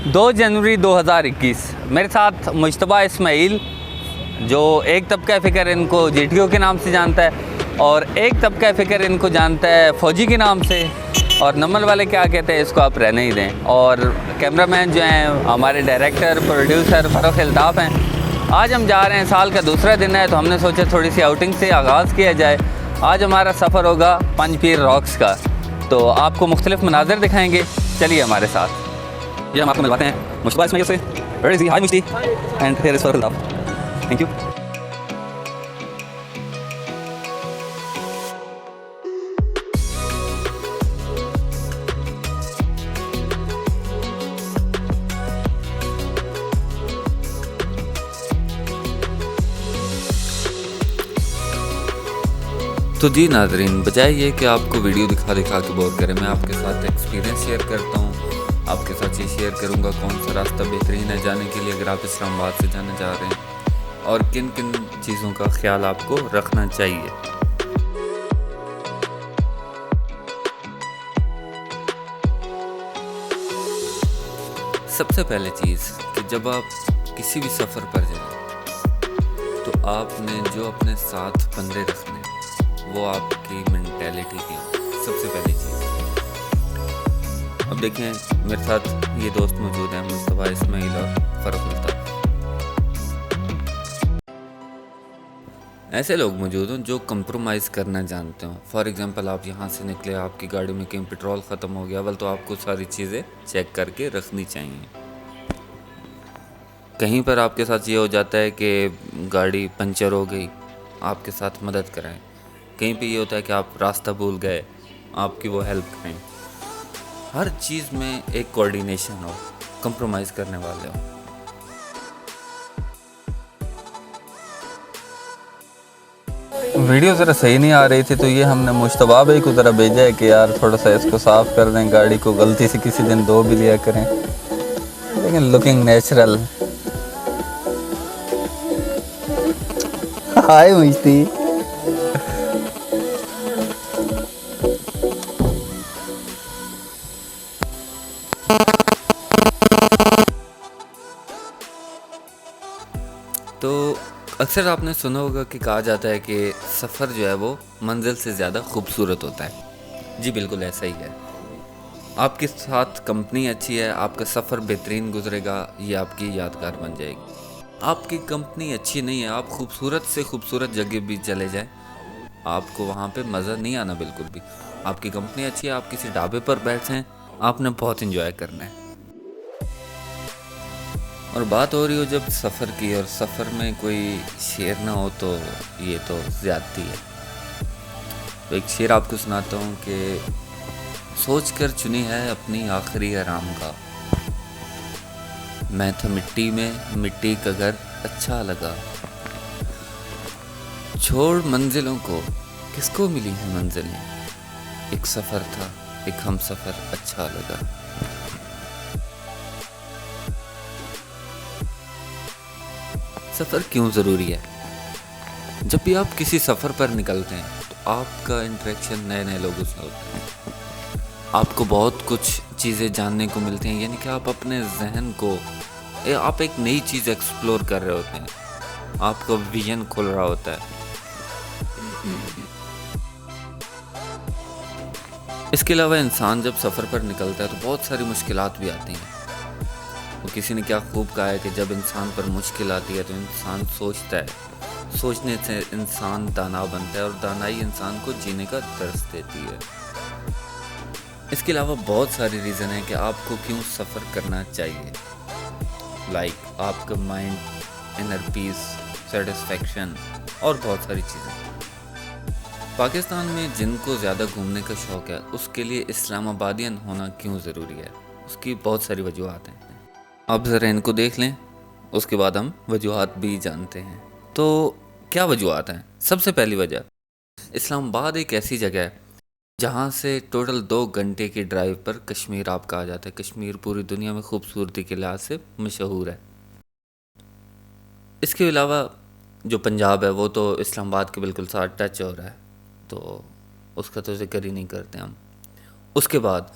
2 जनवरी 2021 मेरे साथ मुश्तबा इस्माइल, जो एक तबका फ़िक्र इनको जीटीओ के नाम से जानता है और एक तबका फ़िक्र इनको जानता है फ़ौजी के नाम से, और नंबर वाले क्या कहते हैं इसको आप रहने ही दें। और कैमरामैन जो हैं हमारे डायरेक्टर प्रोड्यूसर फ़ारूक अल्ताफ़ हैं। आज हम जा रहे हैं, साल का दूसरा दिन है, तो हमने सोचा थोड़ी सी आउटिंग से आगाज़ किया जाए। आज हमारा सफ़र होगा पंजपीर रॉक्स का, तो आपको मुख्तलिफ़ मनाज़र दिखाएँगे, चलिए हमारे साथ। ये हम आपको मिलवाते हैं मुश्तबा इस्माइल से। Where is he? Hi Mushti, and here is Farooq Altaf. Thank you. तो जी नाज़रीन, बजाय ये कि आपको वीडियो दिखा दिखा के बोर करें, मैं आपके साथ एक्सपीरियंस शेयर करता हूँ। आपके साथ ये शेयर करूँगा कौन सा रास्ता बेहतरीन है जाने के लिए अगर आप इस्लामाबाद से जाने जा रहे हैं, और किन किन चीज़ों का ख्याल आपको रखना चाहिए। सबसे पहले चीज़ कि जब आप किसी भी सफ़र पर जाएं तो आपने जो अपने साथ बंदे रखने वो आपकी मेंटेलिटी की सबसे पहली चीज़। अब देखें, मेरे साथ ये दोस्त मौजूद हैं, मुश्तबा इस्माइल और फ़ारूक अल्ताफ़। ऐसे लोग मौजूद हैं जो कंप्रोमाइज़ करना जानते हो। फॉर एग्ज़ाम्पल, आप यहाँ से निकले, आपकी गाड़ी में कहीं पेट्रोल ख़त्म हो गया, तो आपको सारी चीज़ें चेक करके रखनी चाहिए। कहीं पर आपके साथ ये हो जाता है कि गाड़ी पंचर हो गई, आपके साथ मदद कराएं। कहीं पे ये होता है कि आप रास्ता भूल गए, आपकी वो हेल्प करें। हर चीज़ में एक कोऑर्डिनेशन हो, कंप्रोमाइज़ करने वाले हो। वीडियो ज़रा सही नहीं आ रही थी, तो ये हमने मुश्तबा भाई को ज़रा भेजा है कि यार थोड़ा सा इसको साफ़ कर दें, गाड़ी को गलती से किसी दिन धो भी लिया करें, लेकिन लुकिंग नेचुरल। हाय मुश्ती। तो अक्सर आपने सुना होगा कि कहा जाता है कि सफ़र जो है वो मंजिल से ज़्यादा खूबसूरत होता है। जी बिल्कुल ऐसा ही है। आपके साथ कंपनी अच्छी है, आपका सफ़र बेहतरीन गुजरेगा, ये आपकी यादगार बन जाएगी। आपकी कंपनी अच्छी नहीं है, आप खूबसूरत से खूबसूरत जगह भी चले जाएं, आपको वहाँ पे मज़ा नहीं आना बिल्कुल भी। आपकी कंपनी अच्छी है, आप किसी ढाबे पर बैठें, आपने बहुत इंजॉय करना है। और बात हो रही हो जब सफ़र की, और सफ़र में कोई शेर ना हो तो ये तो ज़्यादती है। तो एक शेर आपको सुनाता हूँ कि सोच कर चुनी है अपनी आखिरी आराम का, मैं था मिट्टी में, मिट्टी का घर अच्छा लगा, छोड़ मंजिलों को किसको मिली है मंजिलें, एक सफ़र था एक हम सफ़र अच्छा लगा। सफ़र क्यों ज़रूरी है? जब भी आप किसी सफ़र पर निकलते हैं तो आपका इंटरेक्शन नए नए लोगों से होता है, आपको बहुत कुछ चीज़ें जानने को मिलती हैं, यानी कि आप अपने जहन को आप एक नई चीज़ एक्सप्लोर कर रहे होते हैं, आपका विजन खुल रहा होता है। इसके अलावा इंसान जब सफ़र पर निकलता है तो बहुत सारी मुश्किलात भी आती हैं। तो किसी ने क्या खूब कहा है कि जब इंसान पर मुश्किल आती है तो इंसान सोचता है, सोचने से इंसान दाना बनता है, और दानाई इंसान को जीने का दर्स देती है। इसके अलावा बहुत सारी रीज़न है कि आपको क्यों सफ़र करना चाहिए, लाइक आपका माइंड, इनर पीस, सेटिस्फेक्शन और बहुत सारी चीज़ें। पाकिस्तान में जिनको ज़्यादा घूमने का शौक़ है उसके लिए इस्लामाबादियन होना क्यों ज़रूरी है, उसकी बहुत सारी वजूहत हैं। आप ज़रा इनको देख लें, उसके बाद हम वजूहत भी जानते हैं। तो क्या वजूहत हैं? सबसे पहली वजह, इस्लामाबाद एक ऐसी जगह है जहाँ से टोटल 2 घंटे की ड्राइव पर कश्मीर आपका आ जाता है। कश्मीर पूरी दुनिया में खूबसूरती के लिहाज से मशहूर है। इसके अलावा जो पंजाब है वो तो इस्लामाबाद के बिल्कुल साथ टच हो रहा है, तो उसका तो जिक्र ही नहीं करते हम। उसके बाद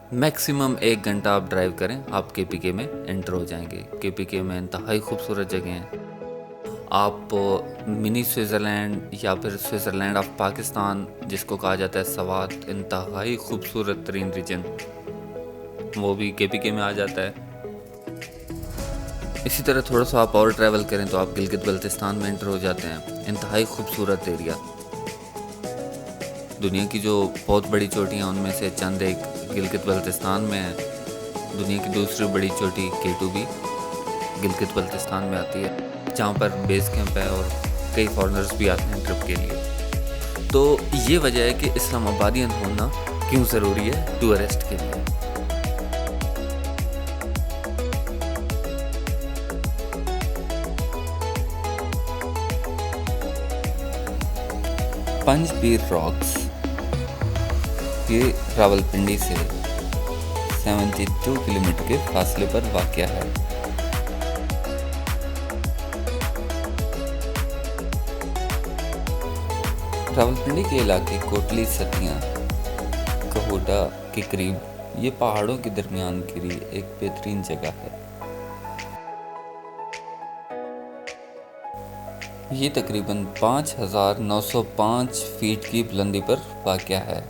मैक्सिमम 1 घंटा आप ड्राइव करें, आप केपीके में एंटर हो जाएंगे। केपीके में इंतहाई खूबसूरत जगह हैं। आप मिनी स्विट्ज़रलैंड या फिर स्विट्ज़रलैंड ऑफ पाकिस्तान जिसको कहा जाता है सवात, इंतहाई खूबसूरत तरीन रीजन, वो भी केपीके में आ जाता है। इसी तरह थोड़ा सा आप और ट्रैवल करें तो आप गिलगित बल्तिस्तान में एंटर हो जाते हैं। इंतहाई खूबसूरत एरिया। दुनिया की जो बहुत बड़ी चोटियाँ उनमें से चंद एक गिलगित बल्तिस्तान में है। दुनिया की दूसरी बड़ी चोटी K2 भी गिलगित बल्तिस्तान में आती है, जहाँ पर बेस कैंप है और कई फॉरेनर्स भी आते हैं ट्रिप के लिए। तो ये वजह है कि इस्लामाबादियन होना क्यों ज़रूरी है टूरिस्ट के लिए। पंज पीर रॉक्स ये रावलपिंडी से 72 किलोमीटर के फासले पर वाक़या है। रावलपिंडी के इलाके कोटली सतियाँ कहोटा के करीब ये पहाड़ों के दरमियान घिरी एक बेहतरीन जगह है। ये तकरीबन 5,905 फीट की बुलंदी पर वाक़या है।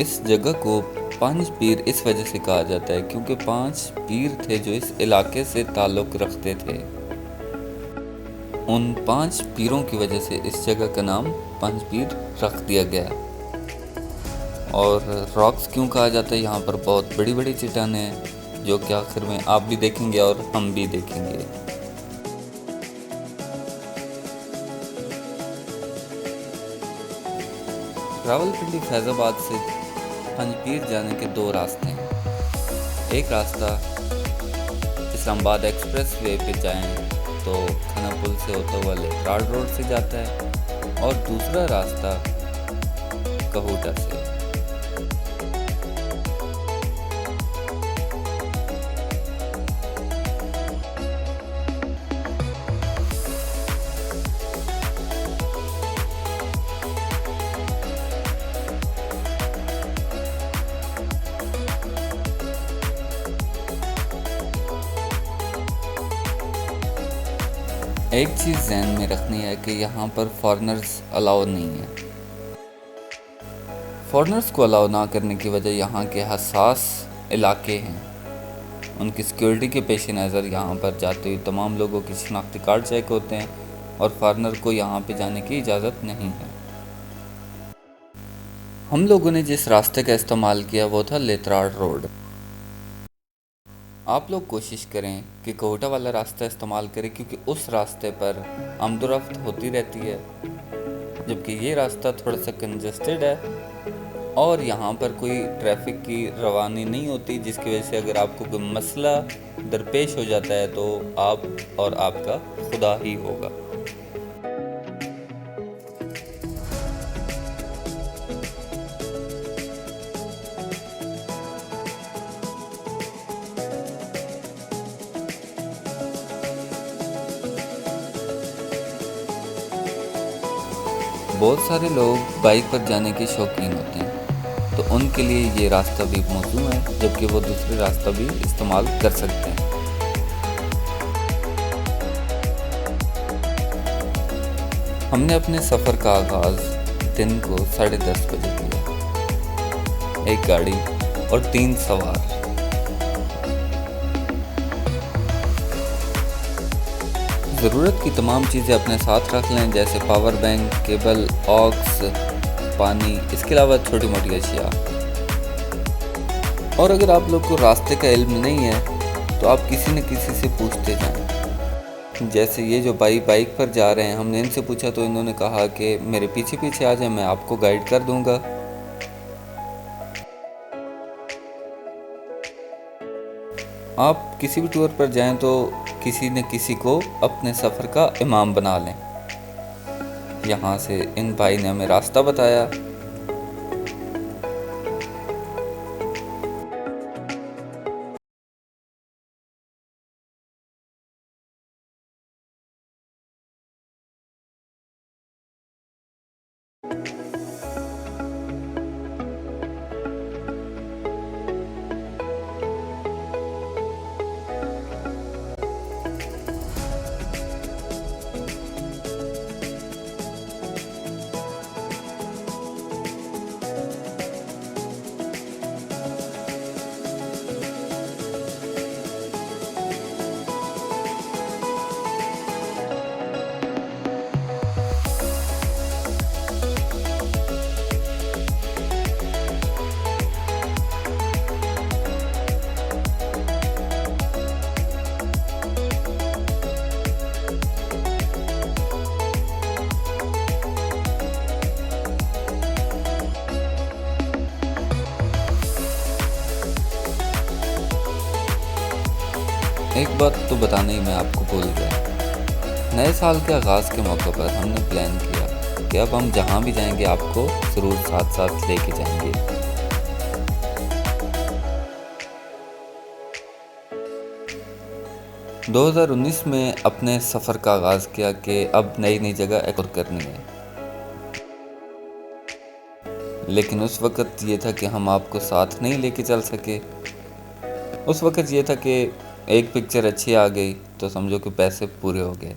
इस जगह को पंज पीर इस वजह से कहा जाता है क्योंकि 5 पीर थे जो इस इलाके से ताल्लुक़ रखते थे। उन 5 पीरों की वजह से इस जगह का नाम पंज पीर रख दिया गया। और रॉक्स क्यों कहा जाता है, यहाँ पर बहुत बड़ी बड़ी चट्टानें हैं जो कि आखिर में आप भी देखेंगे और हम भी देखेंगे। रावलपिंडी फैज़ाबाद से पंजपीर जाने के 2 रास्ते हैं। एक रास्ता इस्लामाबाद एक्सप्रेस वे पे जाएं तो खना पुल से होता हुआ लेथराड़ रोड से जाता है, और दूसरा रास्ता कहोटा से। एक चीज़ ज़हन में रखनी है कि यहाँ पर फॉरेनर्स अलाउ नहीं है। फॉरेनर्स को अलाउ ना करने की वजह यहाँ के हसास इलाके हैं। उनकी सिक्योरिटी के पेश नज़र यहाँ पर जाते हुए तमाम लोगों की शनाख्ती कार्ड चेक होते हैं और फॉरेनर को यहाँ पे जाने की इजाज़त नहीं है। हम लोगों ने जिस रास्ते का इस्तेमाल किया वो था लेथराड़ रोड। आप लोग कोशिश करें कि कोटा वाला रास्ता इस्तेमाल करें क्योंकि उस रास्ते पर आमदोरफ्त होती रहती है, जबकि ये रास्ता थोड़ा सा कंजस्टेड है और यहाँ पर कोई ट्रैफिक की रवानी नहीं होती, जिसकी वजह से अगर आपको कोई मसला दरपेश हो जाता है तो आप और आपका खुदा ही होगा। बहुत सारे लोग बाइक पर जाने के शौकीन होते हैं, तो उनके लिए ये रास्ता भी मौजूद है, जबकि वो दूसरे रास्ता भी इस्तेमाल कर सकते हैं। हमने अपने सफ़र का आगाज़ दिन को 10:30 बजे किया। एक गाड़ी और 3 सवार। ज़रूरत की तमाम चीज़ें अपने साथ रख लें, जैसे पावर बैंक, केबल, ऑक्स, पानी, इसके अलावा छोटी मोटी अशिया। और अगर आप लोग को रास्ते का इल्म नहीं है तो आप किसी न किसी से पूछते जाएं। जैसे ये जो भाई बाइक पर जा रहे हैं, हमने इनसे पूछा तो इन्होंने कहा कि मेरे पीछे पीछे आ जाएं, मैं आपको गाइड कर दूंगा। आप किसी भी टूर पर जाएं तो किसी न किसी को अपने सफ़र का इमाम बना लें। यहाँ से इन भाई ने हमें रास्ता बताया। एक बात तो बताना ही मैं आपको भूल गया। नए साल के आगाज़ के मौके पर हमने प्लान किया कि अब हम जहाँ भी जाएंगे आपको ज़रूर साथ साथ लेके जाएंगे। 2019 में अपने सफ़र का आगाज़ किया कि अब नई नई जगह एक्सप्लोर करनी है। लेकिन उस वक़्त ये था कि हम आपको साथ नहीं लेके चल सके। उस वक़्त ये था कि एक पिक्चर अच्छी आ गई तो समझो कि पैसे पूरे हो गए।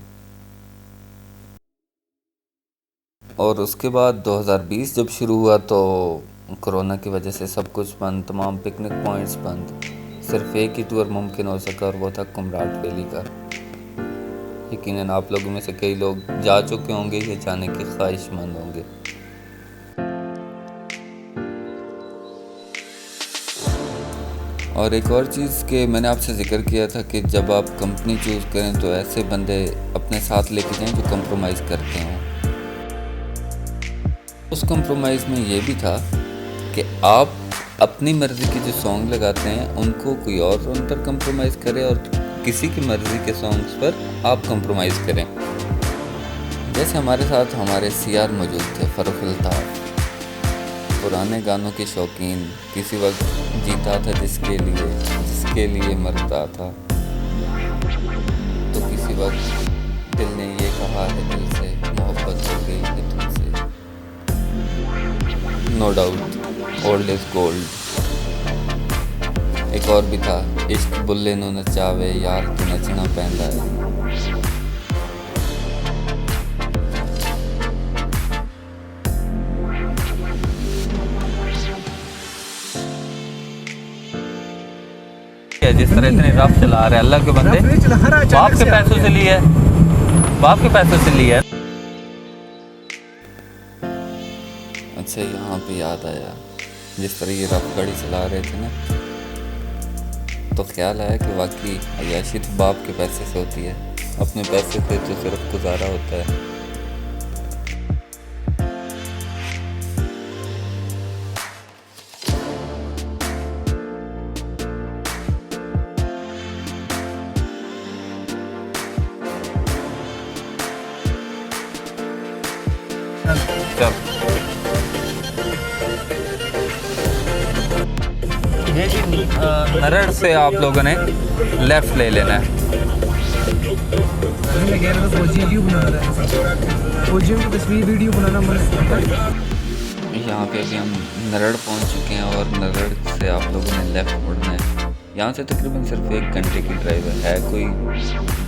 और उसके बाद 2020 जब शुरू हुआ तो कोरोना की वजह से सब कुछ बंद, तमाम पिकनिक पॉइंट्स बंद। सिर्फ एक ही टूर मुमकिन हो सका और वो था कुमराट वैली का। यकीनन आप लोगों में से कई लोग जा चुके होंगे या जाने के ख्वाहिशमंद होंगे। और एक और चीज़ कि मैंने आपसे ज़िक्र किया था कि जब आप कंपनी चूज़ करें तो ऐसे बंदे अपने साथ लेके जाएं जो कंप्रोमाइज़ करते हों। उस कंप्रोमाइज़ में ये भी था कि आप अपनी मर्ज़ी के जो सॉन्ग लगाते हैं उनको कोई और उन पर कंप्रोमाइज़ करे और किसी की मर्ज़ी के सॉन्ग्स पर आप कंप्रोमाइज़ करें। जैसे हमारे साथ हमारे सीआर मौजूद थे, फ़र्रुख अल्ताफ़, पुराने गानों के शौकीन, किसी वक्त जीता था जिसके लिए मरता था, तो किसी वक्त दिल ने ये कहा है दिल से मोहब्बत हो गई है तुमसे। No doubt old is gold. एक और भी था, इश्क बुल्ले नु नचावे यार तू नचना पैंदा है। जिस तरह इतने रफ चला रहे अल्लाह के बंदे, बाप के पैसों से लिए है, बाप के पैसों से लिए है। अच्छा यहाँ पे याद आया, जिस तरह ये रफ गाड़ी चला रहे थे ना, तो ख्याल आया कि वाकई अय्याशी तो बाप के पैसे से होती है, अपने पैसे से तो सिर्फ गुजारा होता है। चल ये जी नरड़ से आप लोगों ने लेफ़्ट ले लेना है। यहाँ पे अभी हम नरड़ पहुँच चुके हैं और नरड़ से आप लोगों ने लेफ़्ट मुड़ना है। यहाँ से तकरीबन सिर्फ 1 घंटे की ड्राइव है, कोई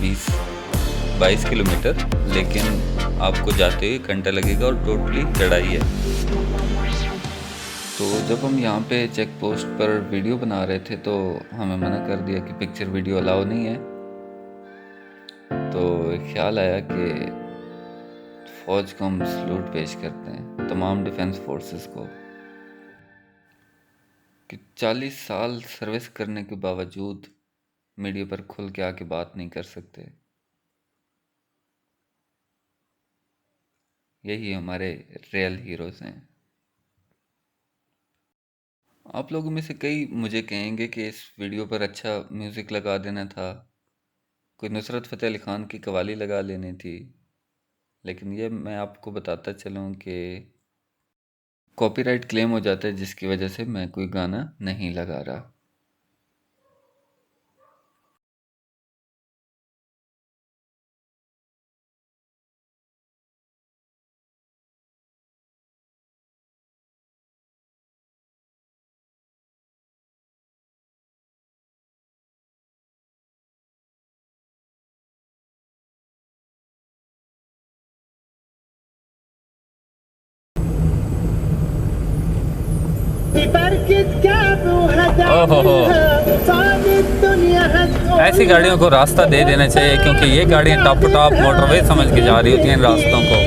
20-22 किलोमीटर, लेकिन आपको जाते हुए घंटा लगेगा और टोटली चढ़ाई है। तो जब हम यहाँ पे चेक पोस्ट पर वीडियो बना रहे थे तो हमें मना कर दिया कि पिक्चर वीडियो अलाउ नहीं है। तो ख्याल आया कि फ़ौज को हम सलूट पेश करते हैं, तमाम डिफेंस फोर्सेस को, कि 40 साल सर्विस करने के बावजूद मीडिया पर खुल के आके बात नहीं कर सकते। यही हमारे रियल हीरोज़ हैं। आप लोगों में से कई मुझे कहेंगे कि इस वीडियो पर अच्छा म्यूज़िक लगा देना था, कोई नुसरत फ़तेह अली ख़ान की कवाली लगा लेनी थी, लेकिन ये मैं आपको बताता चलूँ कि कॉपीराइट क्लेम हो जाता है, जिसकी वजह से मैं कोई गाना नहीं लगा रहा। ऐसी गाड़ियों को रास्ता दे देना चाहिए, क्योंकि ये गाड़ियाँ टॉप टॉप मोटरवे समझ के जा रही होती हैं रास्तों को।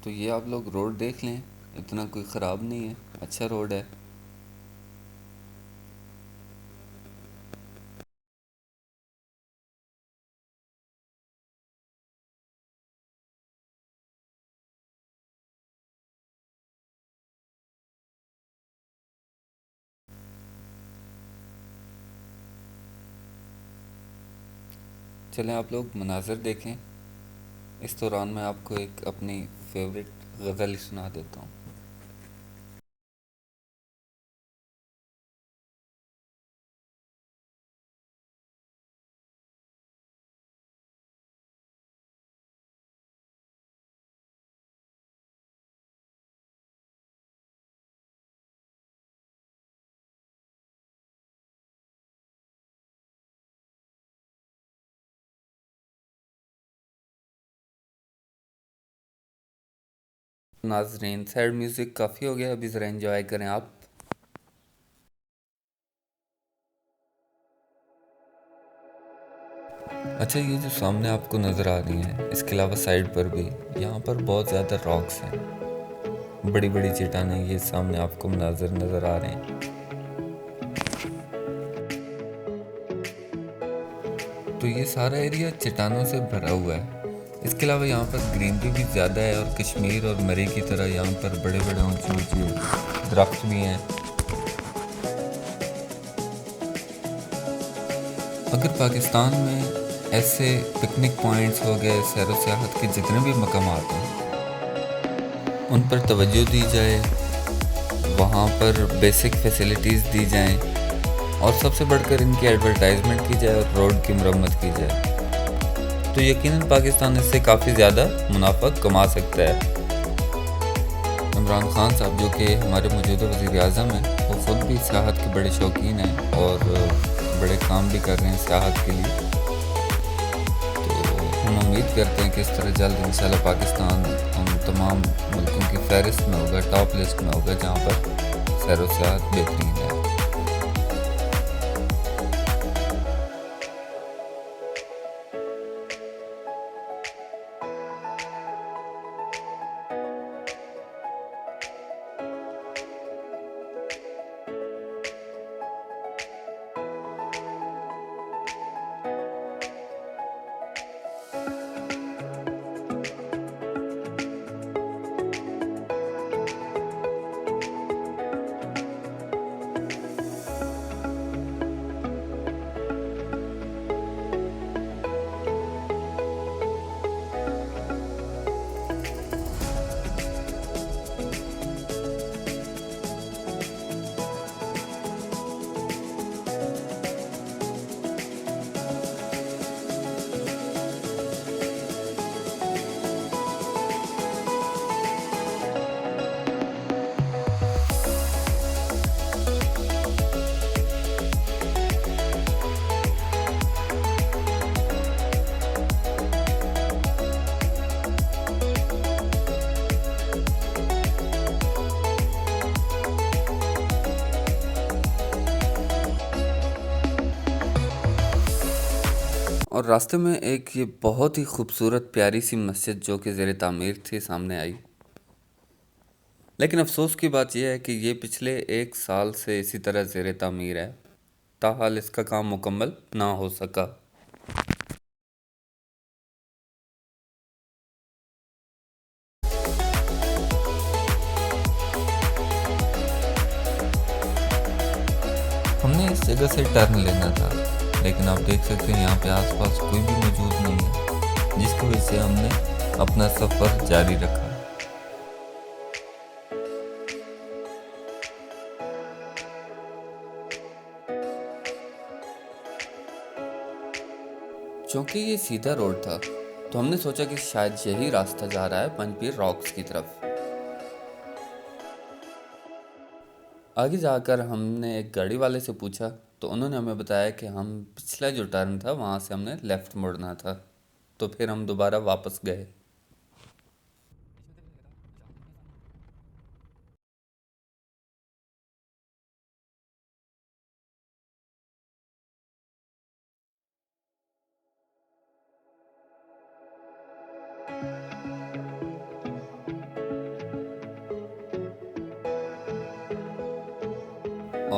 तो ये आप लोग रोड देख लें, इतना कोई ख़राब नहीं है, अच्छा रोड है। चलें आप लोग मनाज़र देखें। इस दौरान मैं आपको एक अपनी फेवरेट गज़ल सुना देता हूँ। नाज़रीन, सैड म्यूज़िक काफ़ी हो गया, अभी ज़रा एंजॉय करें आप। अच्छा, ये जो सामने आपको नज़र आ रही हैं, इसके अलावा साइड पर भी यहाँ पर बहुत ज़्यादा रॉक्स हैं, बड़ी बड़ी चट्टानें ये सामने आपको मनाज़र नज़र आ रहे हैं। तो ये सारा एरिया चट्टानों से भरा हुआ है। इसके अलावा यहाँ पर ग्रीनरी भी ज़्यादा है, और कश्मीर और मरी की तरह यहाँ पर बड़े बड़े ऊंचे ऊंचे दरख्त भी हैं। अगर पाकिस्तान में ऐसे पिकनिक पॉइंट्स हो गए, सैर व सियाहत के जितने भी मकामात हैं, उन पर तवज्जो दी जाए, वहाँ पर बेसिक फैसिलिटीज़ दी जाएं, और सबसे बढ़कर इनकी एडवर्टाइजमेंट की जाए और रोड की मरम्मत की जाए, तो यकीनन पाकिस्तान इससे काफ़ी ज़्यादा मुनाफा कमा सकता है। इमरान खान साहब, जो कि हमारे मौजूदा वज़ीर आज़म हैं, वो ख़ुद भी सियाहत के बड़े शौकीन हैं और बड़े काम भी कर रहे हैं सियाहत के लिए। तो हम उम्मीद करते हैं कि इस तरह जल्द इंशाल्लाह पाकिस्तान उन तमाम मुल्कों की फहरिस्त में होगा, टॉप लिस्ट में होगा, जहाँ पर सैर व सियाहत बेहतरीन है। और रास्ते में एक ये बहुत ही खूबसूरत प्यारी सी मस्जिद जो कि ज़ेर तामीर थी सामने आई। लेकिन अफसोस की बात यह है कि ये पिछले 1 साल से इसी तरह ज़ेर तामीर है, ताहाल इसका काम मुकम्मल ना हो सका। हमने इस जगह से टर्न लेना था, लेकिन आप देख सकते हैं यहाँ पे आसपास कोई भी मौजूद नहीं है, जिसकी वजह से हमने अपना सफ़र जारी रखा। चूँकि ये सीधा रोड था तो हमने सोचा कि शायद यही रास्ता जा रहा है पंजपीर रॉक्स की तरफ। आगे जाकर हमने एक गाड़ी वाले से पूछा तो उन्होंने हमें बताया कि हम पिछला जो टर्न था वहाँ से हमने लेफ़्ट मुड़ना था। तो फिर हम दोबारा वापस गए।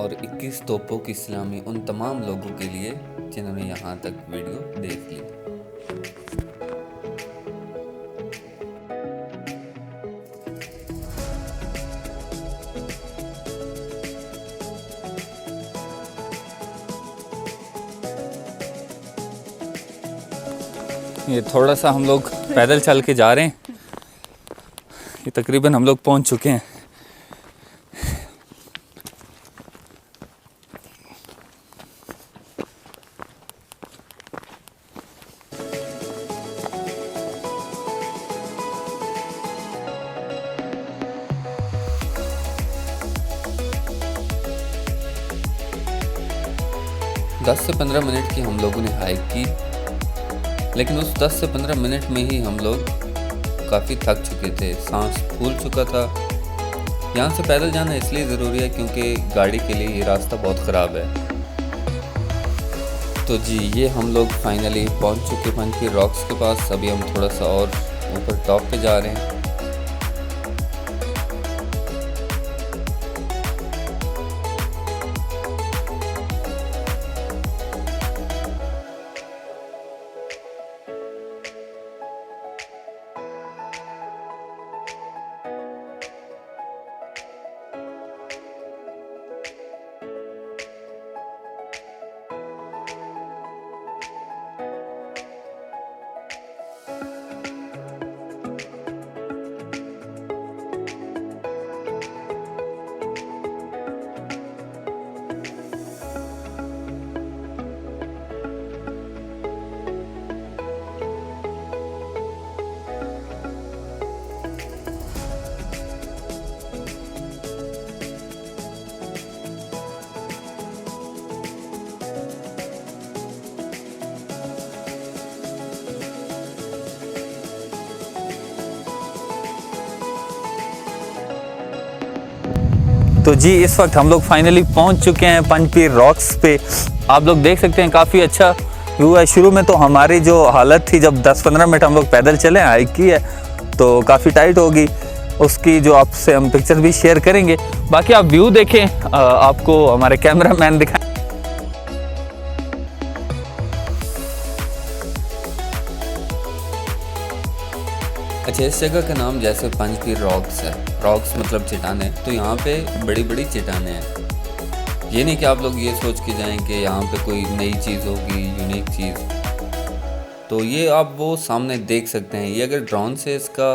21 तोपों की सलामी उन तमाम लोगों के लिए जिन्होंने यहाँ तक वीडियो देख ली। ये थोड़ा सा हम लोग पैदल चल के जा रहे हैं। ये तकरीबन हम लोग पहुँच चुके हैं। दस से 15 मिनट की हम लोगों ने हाइक की, लेकिन उस 10 से 15 मिनट में ही हम लोग काफ़ी थक चुके थे, सांस फूल चुका था। यहाँ से पैदल जाना इसलिए ज़रूरी है क्योंकि गाड़ी के लिए ये रास्ता बहुत ख़राब है। तो जी ये हम लोग फाइनली पहुँच चुके पंजपीर रॉक्स के पास। अभी हम थोड़ा सा और ऊपर टॉप पे जा रहे हैं। तो जी इस वक्त हम लोग फाइनली पहुंच चुके हैं पंजपीर रॉक्स पे। आप लोग देख सकते हैं काफ़ी अच्छा व्यू है। शुरू में तो हमारी जो हालत थी, जब 10-15 मिनट हम लोग पैदल चले, हाइक की है, तो काफ़ी टाइट होगी। उसकी जो आपसे हम पिक्चर भी शेयर करेंगे। बाकी आप व्यू देखें, आपको हमारे कैमरामैन दिखाएं। अच्छा, इस जगह का नाम जैसे पंजपीर रॉक्स है, रॉक्स मतलब चट्टानें, तो यहाँ पे बड़ी बड़ी चट्टानें हैं। ये नहीं कि आप लोग ये सोच के जाएं कि यहाँ पे कोई नई चीज़ होगी, यूनिक चीज़। तो ये आप वो सामने देख सकते हैं। ये अगर ड्रोन से इसका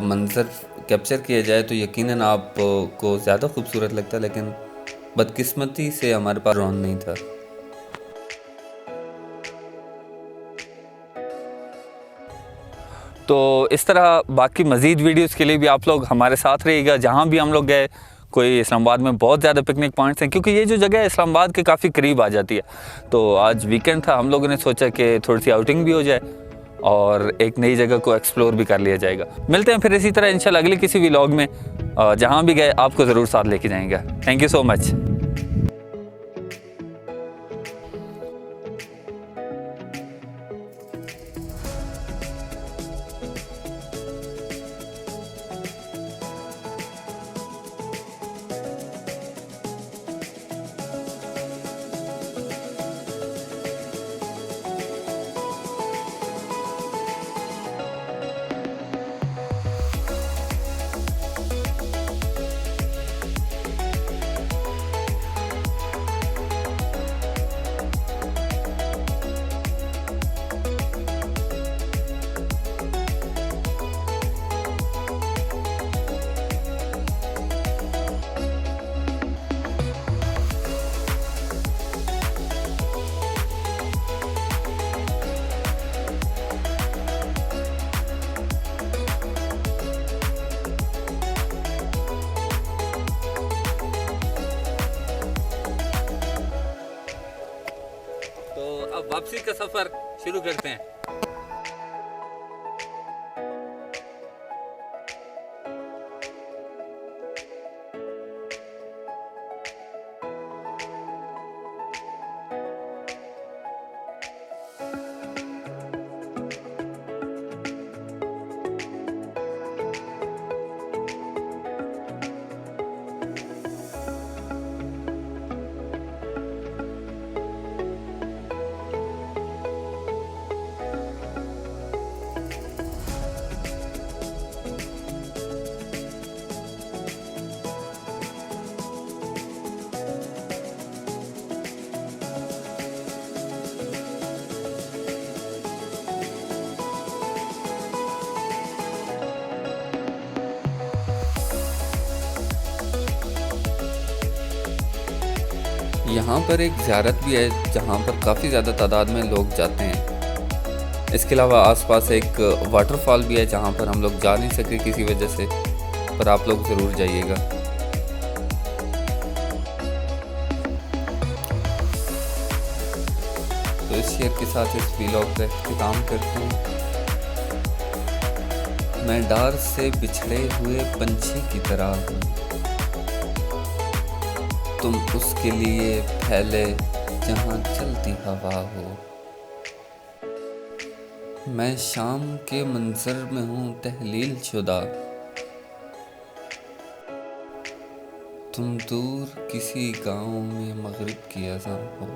मंजर कैप्चर किया जाए तो यकीनन आपको ज़्यादा खूबसूरत लगता है, लेकिन बदकिस्मती से हमारे पास ड्रोन नहीं था। तो इस तरह बाकी मज़ीद वीडियोस के लिए भी आप लोग हमारे साथ रहिएगा। जहाँ भी हम लोग गए, कोई इस्लामाबाद में बहुत ज़्यादा पिकनिक पॉइंट्स हैं, क्योंकि ये जो जगह है इस्लामाबाद के काफ़ी करीब आ जाती है। तो आज वीकेंड था, हम लोगों ने सोचा कि थोड़ी सी आउटिंग भी हो जाए और एक नई जगह को एक्सप्लोर भी कर लिया जाएगा। मिलते हैं फिर इसी तरह इंशाल्लाह अगले किसी व्लॉग में। जहाँ भी गए आपको ज़रूर साथ लेके जाएंगे। Thank you so much. वापसी का सफर शुरू करते हैं। यहाँ पर एक ज़ियारत भी है जहाँ पर काफ़ी ज़्यादा तादाद में लोग जाते हैं। इसके अलावा आसपास एक वाटरफॉल भी है जहाँ पर हम लोग जा नहीं सके किसी वजह से, पर आप लोग ज़रूर जाइएगा। तो इस शेयर के साथ इस व्लॉग का इख्तिताम करते हैं। मैं डार से बिछड़े हुए पंछी की तरह हूँ, तुम उसके लिए फैले जहाँ चलती हवा हो। मैं शाम के मंजर में हूँ तहलील शुदा, तुम दूर किसी गांव में मगरिब की अज़ान हो।